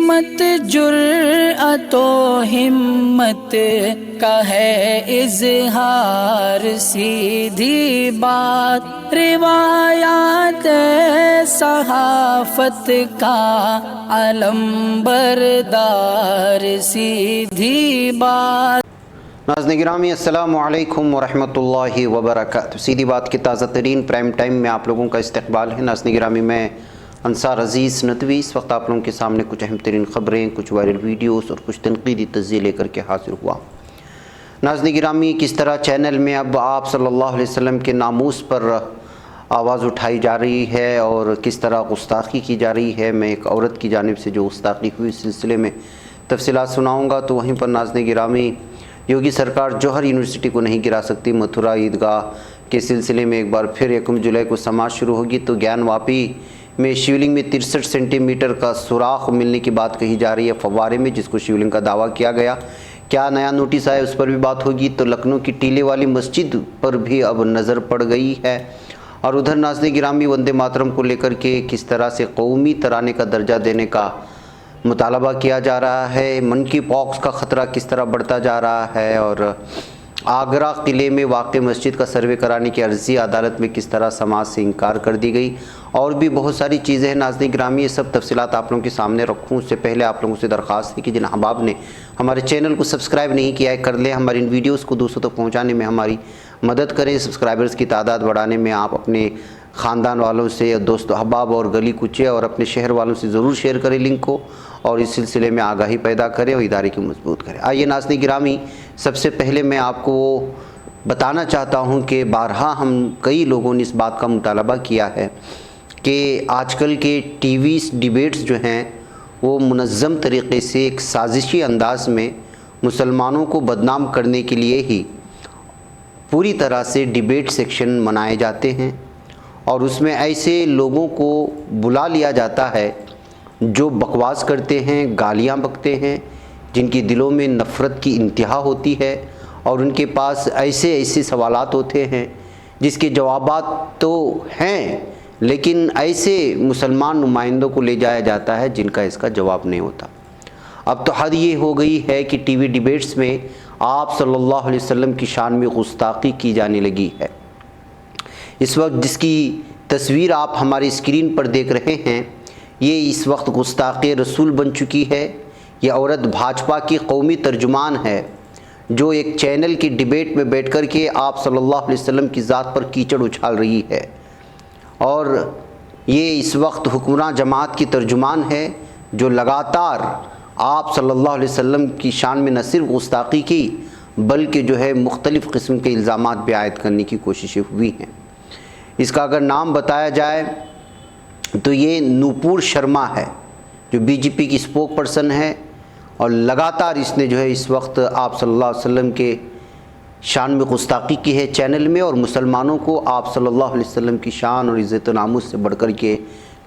سمت جرأت و ہمت کا ہے اظہار، سیدھی بات روایات صحافت کا علم بردار، سیدھی بات۔ ناظرین گرامی السلام علیکم ورحمۃ اللہ وبرکاتہ۔ سیدھی بات کی تازہ ترین پرائم ٹائم میں آپ لوگوں کا استقبال ہے۔ ناظرین گرامی میں انصار عزیز ندوی اس وقت آپ لوگوں کے سامنے کچھ اہم ترین خبریں، کچھ وائرل ویڈیوز اور کچھ تنقیدی تجزیے لے کر کے حاضر ہوا۔ ناظرین گرامی کس طرح چینل میں اب آپ صلی اللہ علیہ وسلم کے ناموس پر آواز اٹھائی جا رہی ہے اور کس طرح گستاخی کی جا رہی ہے۔ میں ایک عورت کی جانب سے جو گستاخی ہوئی اس سلسلے میں تفصیلات سناؤں گا، تو وہیں پر ناظرین گرامی یوگی سرکار جوہر یونیورسٹی کو نہیں گرا سکتی، متھرا عیدگاہ کے سلسلے میں ایک بار پھر 1 جولائی کو سماعت شروع ہوگی، تو گیان واپی میں شیولنگ میں 63 سینٹی میٹر کا سوراخ ملنے کی بات کہی جا رہی ہے فوارے میں، جس کو شیولنگ کا دعویٰ کیا گیا۔ کیا نیا نوٹس آیا اس پر بھی بات ہوگی۔ تو لکھنؤ کی ٹیلے والی مسجد پر بھی اب نظر پڑ گئی ہے۔ اور ادھر ناظرین گرامی وندے ماترم کو لے کر کے کس طرح سے قومی ترانے کا درجہ دینے کا مطالبہ کیا جا رہا ہے، منکی پاکس کا خطرہ کس طرح بڑھتا جا رہا ہے، اور آگرہ قلعے میں واقع مسجد کا سروے کرانے کی عرضی عدالت میں کس طرح سماعت سے انکار کر دی گئی، اور بھی بہت ساری چیزیں ہیں۔ ناظرین گرامی یہ سب تفصیلات آپ لوگوں کے سامنے رکھوں اس سے پہلے آپ لوگوں سے درخواست ہے کہ جن احباب نے ہمارے چینل کو سبسکرائب نہیں کیا ہے کر لیں، ہماری ان ویڈیوز کو دوستوں تک پہنچانے میں ہماری مدد کریں، سبسکرائبرز کی تعداد بڑھانے میں آپ اپنے خاندان والوں سے، دوست احباب اور گلی کوچے اور اپنے شہر والوں سے ضرور شیئر کریں لنک کو، اور اس سلسلے میں آگاہی پیدا کریں اور ادارے کی مضبوط کریں۔ آئیے ناظرین گرامی سب سے پہلے میں آپ کو بتانا چاہتا ہوں کہ بارہا ہم کئی لوگوں نے اس بات کا مطالبہ کیا ہے کہ آج کل کے ٹی وی ڈیبیٹس جو ہیں وہ منظم طریقے سے ایک سازشی انداز میں مسلمانوں کو بدنام کرنے کے لیے ہی پوری طرح سے ڈیبیٹ سیکشن منائے جاتے ہیں، اور اس میں ایسے لوگوں کو بلا لیا جاتا ہے جو بکواس کرتے ہیں، گالیاں بکتے ہیں، جن کی دلوں میں نفرت کی انتہا ہوتی ہے، اور ان کے پاس ایسے سوالات ہوتے ہیں جس کے جوابات تو ہیں، لیکن ایسے مسلمان نمائندوں کو لے جایا جاتا ہے جن کا اس کا جواب نہیں ہوتا۔ اب تو حد یہ ہو گئی ہے کہ ٹی وی ڈیبیٹس میں آپ صلی اللہ علیہ وسلم کی شان میں گستاخی کی جانے لگی ہے۔ اس وقت جس کی تصویر آپ ہماری اسکرین پر دیکھ رہے ہیں، یہ اس وقت گستاخی رسول بن چکی ہے۔ یہ عورت بھاجپا کی قومی ترجمان ہے جو ایک چینل کی ڈیبیٹ میں بیٹھ کر کے آپ صلی اللہ علیہ وسلم کی ذات پر کیچڑ اچھال رہی ہے، اور یہ اس وقت حکمراں جماعت کی ترجمان ہے جو لگاتار آپ صلی اللہ علیہ وسلم کی شان میں نہ صرف گستاخی کی بلکہ جو ہے مختلف قسم کے الزامات بھی عائد کرنے کی کوششیں ہوئی ہیں۔ اس کا اگر نام بتایا جائے تو یہ نوپور شرما ہے جو بی جے پی کی اسپوک پرسن ہے، اور لگاتار اس نے جو ہے اس وقت آپ صلی اللہ علیہ وسلم کے شان میں گستاخی کی ہے چینل میں، اور مسلمانوں کو آپ صلی اللہ علیہ وسلم کی شان اور عزت و ناموس سے بڑھ کر کے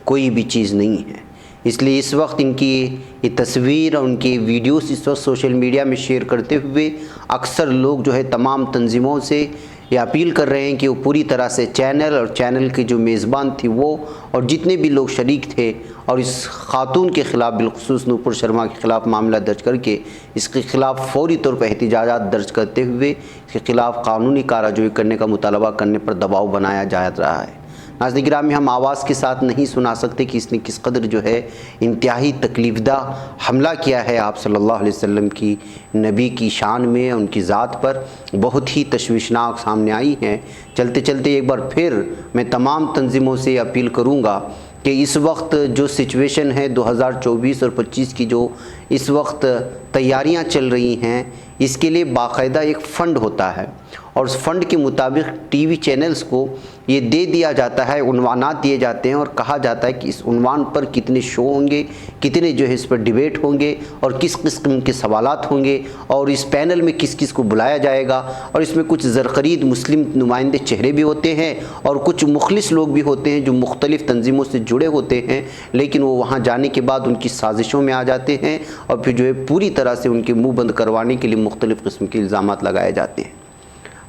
کوئی بھی چیز نہیں ہے۔ اس لیے اس وقت ان کی یہ تصویر اور ان کی ویڈیوز اس وقت سوشل میڈیا میں شیئر کرتے ہوئے اکثر لوگ جو ہے تمام تنظیموں سے یہ اپیل کر رہے ہیں کہ وہ پوری طرح سے چینل اور چینل کے جو میزبان تھی وہ اور جتنے بھی لوگ شریک تھے، اور اس خاتون کے خلاف بالخصوص نوپور شرما کے خلاف معاملہ درج کر کے اس کے خلاف فوری طور پر احتجاجات درج کرتے ہوئے اس کے خلاف قانونی کارروائی کرنے کا مطالبہ کرنے پر دباؤ بنایا جا رہا ہے۔ ناظرین گرامی ہم آواز کے ساتھ نہیں سنا سکتے کہ اس نے کس قدر جو ہے انتہائی تکلیف دہ حملہ کیا ہے آپ صلی اللہ علیہ وسلم کی نبی کی شان میں، ان کی ذات پر بہت ہی تشویشناک سامنے آئی ہیں۔ چلتے چلتے ایک بار پھر میں تمام تنظیموں سے اپیل کروں گا کہ اس وقت جو سچویشن ہے 2024 اور 25 کی جو اس وقت تیاریاں چل رہی ہیں، اس کے لیے باقاعدہ ایک فنڈ ہوتا ہے، اور اس فنڈ کے مطابق ٹی وی چینلز کو یہ دے دیا جاتا ہے، عنوانات دیے جاتے ہیں اور کہا جاتا ہے کہ اس عنوان پر کتنے شو ہوں گے، کتنے جو ہے اس پر ڈیبیٹ ہوں گے، اور کس قسم کے سوالات ہوں گے، اور اس پینل میں کس کس کو بلایا جائے گا، اور اس میں کچھ زرخرید مسلم نمائندے چہرے بھی ہوتے ہیں اور کچھ مخلص لوگ بھی ہوتے ہیں جو مختلف تنظیموں سے جڑے ہوتے ہیں، لیکن وہ وہاں جانے کے بعد ان کی سازشوں میں آ جاتے ہیں، اور پھر جو ہے پوری طرح سے ان کے منہ بند کروانے کے لیے مختلف قسم کے الزامات لگائے جاتے ہیں۔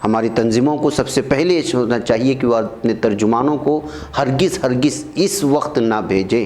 ہماری تنظیموں کو سب سے پہلے یہ سوچنا چاہیے کہ وہ اپنے ترجمانوں کو ہرگز اس وقت نہ بھیجیں،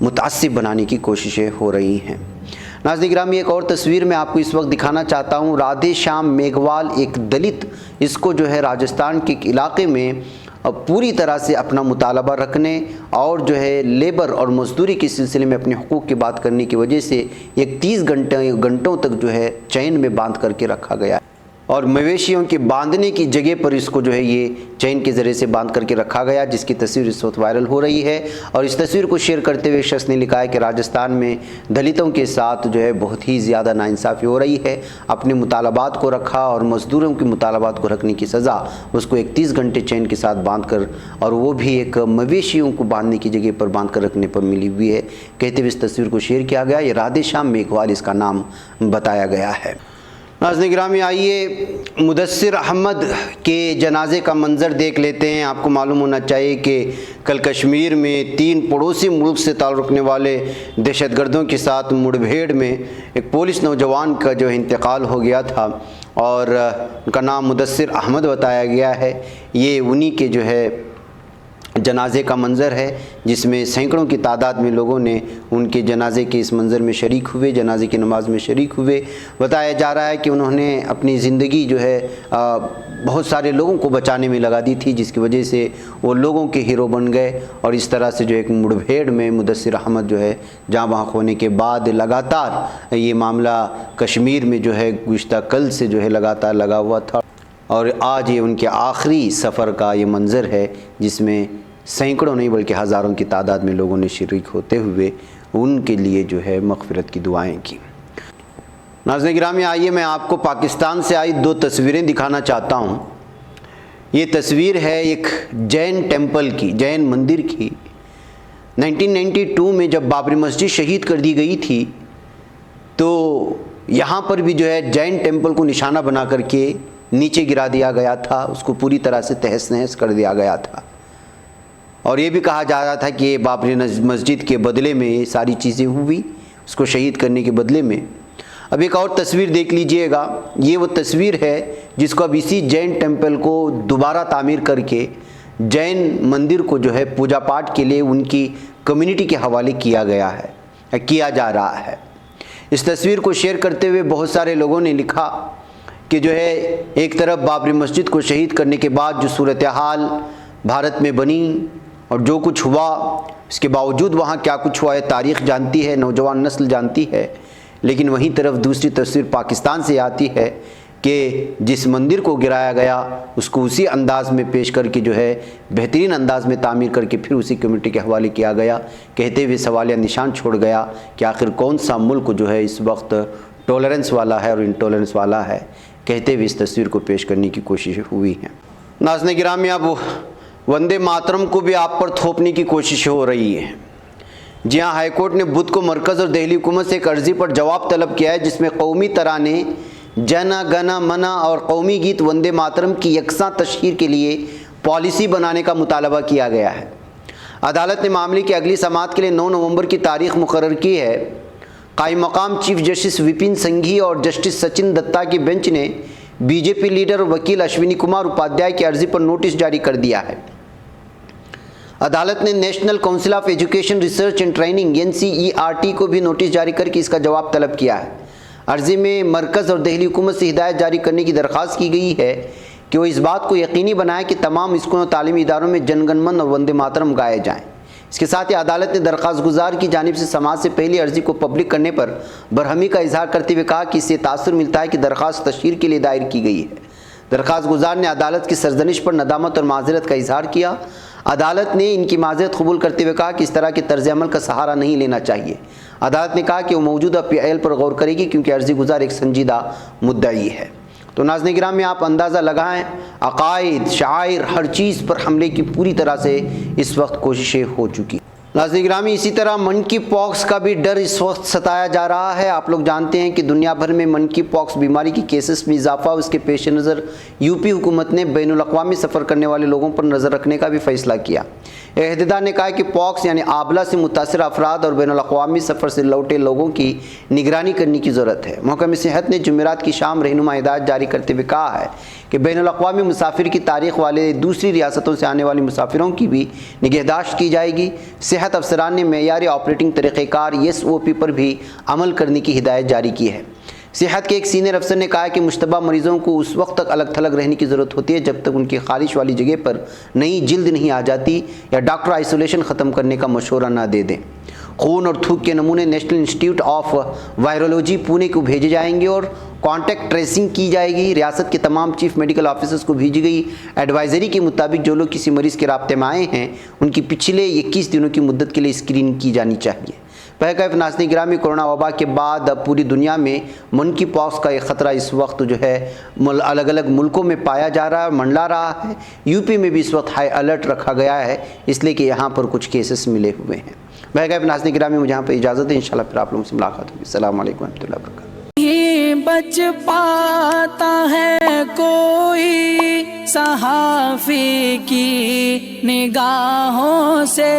متعصب بنانے کی کوششیں ہو رہی ہیں۔ ناظرین گرامی، ایک اور تصویر میں آپ کو اس وقت دکھانا چاہتا ہوں۔ رادھے شیام میگھوال ایک دلت، اس کو جو ہے راجستھان کے ایک علاقے میں پوری طرح سے اپنا مطالبہ رکھنے اور جو ہے لیبر اور مزدوری کے سلسلے میں اپنے حقوق کی بات کرنے کی وجہ سے 31 گھنٹوں تک جو ہے چین میں باندھ کر کے رکھا گیا ہے، اور مویشیوں کے باندھنے کی جگہ پر اس کو جو ہے یہ چین کے ذریعے سے باندھ کر کے رکھا گیا، جس کی تصویر اس وقت وائرل ہو رہی ہے۔ اور اس تصویر کو شیئر کرتے ہوئے شخص نے لکھا ہے کہ راجستھان میں دلتوں کے ساتھ جو ہے بہت ہی زیادہ ناانصافی ہو رہی ہے، اپنے مطالبات کو رکھا اور مزدوروں کے مطالبات کو رکھنے کی سزا اس کو 31 گھنٹے چین کے ساتھ باندھ کر، اور وہ بھی ایک مویشیوں کو باندھنے کی جگہ پر باندھ کر رکھنے پر ملی ہوئی ہے، کہتے ہوئے اس تصویر کو شیئر کیا گیا۔ یہ رادھے شیام میگھوال اس کا نام بتایا گیا ہے۔ ناظرین گرامی، آئیے مدثر احمد کے جنازے کا منظر دیکھ لیتے ہیں۔ آپ کو معلوم ہونا چاہیے کہ کل کشمیر میں 3 پڑوسی ملک سے تعلق رکھنے والے دہشت گردوں کے ساتھ مڑ بھیڑ میں ایک پولیس نوجوان کا جو انتقال ہو گیا تھا، اور ان کا نام مدثر احمد بتایا گیا ہے۔ یہ انہی کے جو ہے جنازے کا منظر ہے، جس میں سینکڑوں کی تعداد میں لوگوں نے ان کے جنازے کے اس منظر میں شریک ہوئے، جنازے کی نماز میں شریک ہوئے۔ بتایا جا رہا ہے کہ انہوں نے اپنی زندگی جو ہے بہت سارے لوگوں کو بچانے میں لگا دی تھی، جس کی وجہ سے وہ لوگوں کے ہیرو بن گئے، اور اس طرح سے جو ایک مڑ بھیڑ میں مدثر احمد جو ہے جاں بحق ہونے کے بعد لگاتار یہ معاملہ کشمیر میں جو ہے گزشتہ کل سے جو ہے لگاتار لگا ہوا تھا، اور آج یہ ان کے آخری سفر کا یہ منظر ہے، جس میں سینکڑوں نہیں بلکہ ہزاروں کی تعداد میں لوگوں نے شریک ہوتے ہوئے ان کے لیے جو ہے مغفرت کی دعائیں کی۔ ناظرین گرامی، آئیے میں آپ کو پاکستان سے آئی 2 تصویریں دکھانا چاہتا ہوں۔ یہ تصویر ہے ایک جین ٹیمپل کی، جین مندر کی۔ 1992 میں جب بابری مسجد شہید کر دی گئی تھی تو یہاں پر بھی جو ہے جین ٹیمپل کو نشانہ بنا کر کے نیچے گرا دیا گیا تھا، اس کو پوری طرح سے تہس نہس کر دیا گیا تھا، اور یہ بھی کہا جا رہا تھا کہ بابری مسجد کے بدلے میں یہ ساری چیزیں ہوئی، اس کو شہید کرنے کے بدلے میں۔ اب ایک اور تصویر دیکھ لیجئے گا، یہ وہ تصویر ہے جس کو اب اسی جین ٹیمپل کو دوبارہ تعمیر کر کے جین مندر کو جو ہے پوجا پاٹ کے لیے ان کی کمیونٹی کے حوالے کیا گیا ہے، کیا جا رہا ہے۔ اس تصویر کو شیئر کرتے ہوئے بہت سارے لوگوں نے لکھا کہ جو ہے ایک طرف بابری مسجد کو شہید کرنے کے بعد جو صورتحال بھارت میں بنی اور جو کچھ ہوا، اس کے باوجود وہاں کیا کچھ ہوا ہے تاریخ جانتی ہے، نوجوان نسل جانتی ہے، لیکن وہیں طرف دوسری تصویر پاکستان سے آتی ہے کہ جس مندر کو گرایا گیا اس کو اسی انداز میں پیش کر کے جو ہے بہترین انداز میں تعمیر کر کے پھر اسی کمیونٹی کے حوالے کیا گیا، کہتے ہوئے سوالیہ نشان چھوڑ گیا کہ آخر کون سا ملک جو ہے اس وقت ٹولرنس والا ہے اور انٹولرنس والا ہے، کہتے ہوئے اس تصویر کو پیش کرنے کی کوشش ہوئی ہے۔ ناظرین گرامی، اب وندے ماترم کو بھی آپ پر تھوپنے کی کوشش ہو رہی ہے۔ جی ہاں، ہائی کورٹ نے بدھ کو مرکز اور دہلی حکومت سے ایک عرضی پر جواب طلب کیا ہے، جس میں قومی ترانے جن گن من اور قومی گیت وندے ماترم کی یکساں تشہیر کے لیے پالیسی بنانے کا مطالبہ کیا گیا ہے۔ عدالت نے معاملے کی اگلی سماعت کے لیے 9 نومبر کی تاریخ مقرر کی ہے۔ قائم مقام چیف جسٹس وپن سنگھی اور جسٹس سچن دتا کی بینچ نے بی جے پی لیڈر اور وکیل اشونی کمار اپادھیائے کی عرضی پر نوٹس جاری کر دیا ہے۔ عدالت نے national council of education research and training NCERT کو بھی نوٹس جاری کر کے اس کا جواب طلب کیا ہے۔ عرضی میں مرکز اور دہلی حکومت سے ہدایت جاری کرنے کی درخواست کی گئی ہے کہ وہ اس بات کو یقینی بنائے کہ تمام اسکولوں اور تعلیمی اداروں میں جن گن من اور وندے ماترم گائے جائیں۔ اس کے ساتھ ہی عدالت نے درخواست گزار کی جانب سے سماعت سے پہلی عرضی کو پبلک کرنے پر برہمی کا اظہار کرتے ہوئے کہا کہ اس سے تاثر ملتا ہے کہ درخواست تشہیر کے لیے دائر کی گئی ہے۔ درخواست گزار نے عدالت کی سرزنش پر ندامت اور معذرت کا اظہار کیا۔ عدالت نے ان کی معذرت قبول کرتے ہوئے کہا کہ اس طرح کے طرز عمل کا سہارا نہیں لینا چاہیے۔ عدالت نے کہا کہ وہ موجودہ PIL پر غور کرے گی کیونکہ عرضی گزار ایک سنجیدہ مدعی ہے۔ تو ناظرین گرامی، آپ اندازہ لگائیں، عقائد، شعائر، ہر چیز پر حملے کی پوری طرح سے اس وقت کوششیں ہو چکی۔ ناظرین گرامی، اسی طرح منکی پاکس کا بھی ڈر اس وقت ستایا جا رہا ہے۔ آپ لوگ جانتے ہیں کہ دنیا بھر میں منکی پاکس بیماری کی کیسز میں اضافہ، اس کے پیش نظر UP حکومت نے بین الاقوامی سفر کرنے والے لوگوں پر نظر رکھنے کا بھی فیصلہ کیا۔ عہدیدار نے کہا کہ پاکس یعنی آبلہ سے متاثرہ افراد اور بین الاقوامی سفر سے لوٹے لوگوں کی نگرانی کرنے کی ضرورت ہے۔ محکمہ صحت نے جمعرات کی شام رہنما ہدایت جاری کرتے ہوئے کہا ہے کہ بین الاقوامی مسافر کی تاریخ والے دوسری ریاستوں سے آنے والے مسافروں کی بھی نگہداشت کی جائے گی۔ صحت صحت افسران نے معیاری آپریٹنگ طریقہ کار SOP پر بھی عمل کرنے کی ہدایت جاری کی ہے۔ صحت کے ایک سینئر افسر نے کہا کہ مشتبہ مریضوں کو اس وقت تک الگ تھلگ رہنے کی ضرورت ہوتی ہے جب تک ان کی خارش والی جگہ پر نئی جلد نہیں آ جاتی یا ڈاکٹر آئسولیشن ختم کرنے کا مشورہ نہ دے دیں۔ خون اور تھوک کے نمونے نیشنل انسٹیٹیوٹ آف وائرولوجی پونے کو بھیجے جائیں گے اور کانٹیکٹ ٹریسنگ کی جائے گی۔ ریاست کے تمام چیف میڈیکل آفیسرز کو بھیجی گئی ایڈوائزری کے مطابق جو لوگ کسی مریض کے رابطے میں آئے ہیں ان کی پچھلے 21 دنوں کی مدت کے لیے اسکریننگ کی جانی چاہیے۔ بہرکیف ناظرین گرامی، کورونا وبا کے بعد اب پوری دنیا میں منکی پاکس کا ایک خطرہ اس وقت جو ہے الگ الگ ملکوں میں پایا جا رہا ہے، منڈلا رہا ہے۔ یوپی میں بھی اس وقت ہائی الرٹ رکھا گیا ہے اس لیے کہ یہاں پر کچھ کیسز ملے ہوئے ہیں۔ بہرکیف ناظرین گرامی، مجھے یہاں پہ اجازت ہے، انشاءاللہ پھر آپ لوگوں سے ملاقات ہوگی۔ السلام علیکم ورحمۃ اللہ وبرکاتہ۔ بچ پاتا ہے کوئی صحافی کی نگاہوں سے،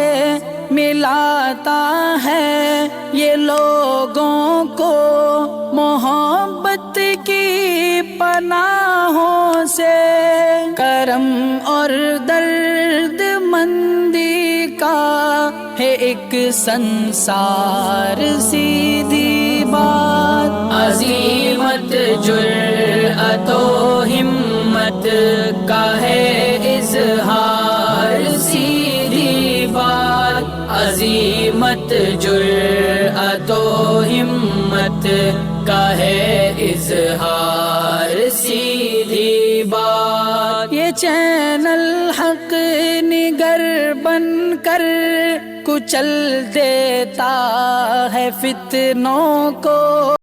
ملاتا ہے یہ لوگوں کو محبت کی پناہوں سے، کرم اور درد مندی کا ہے ایک سنسار، سیدھی بات عظیمت جرأت و ہمت کا ہے اظہار، سیدھی بات عظیمت جرأت و ہمت کا ہے اظہار، سیدھی بات۔ یہ چینل حق نگر بن کر کچل دیتا ہے فتنوں کو،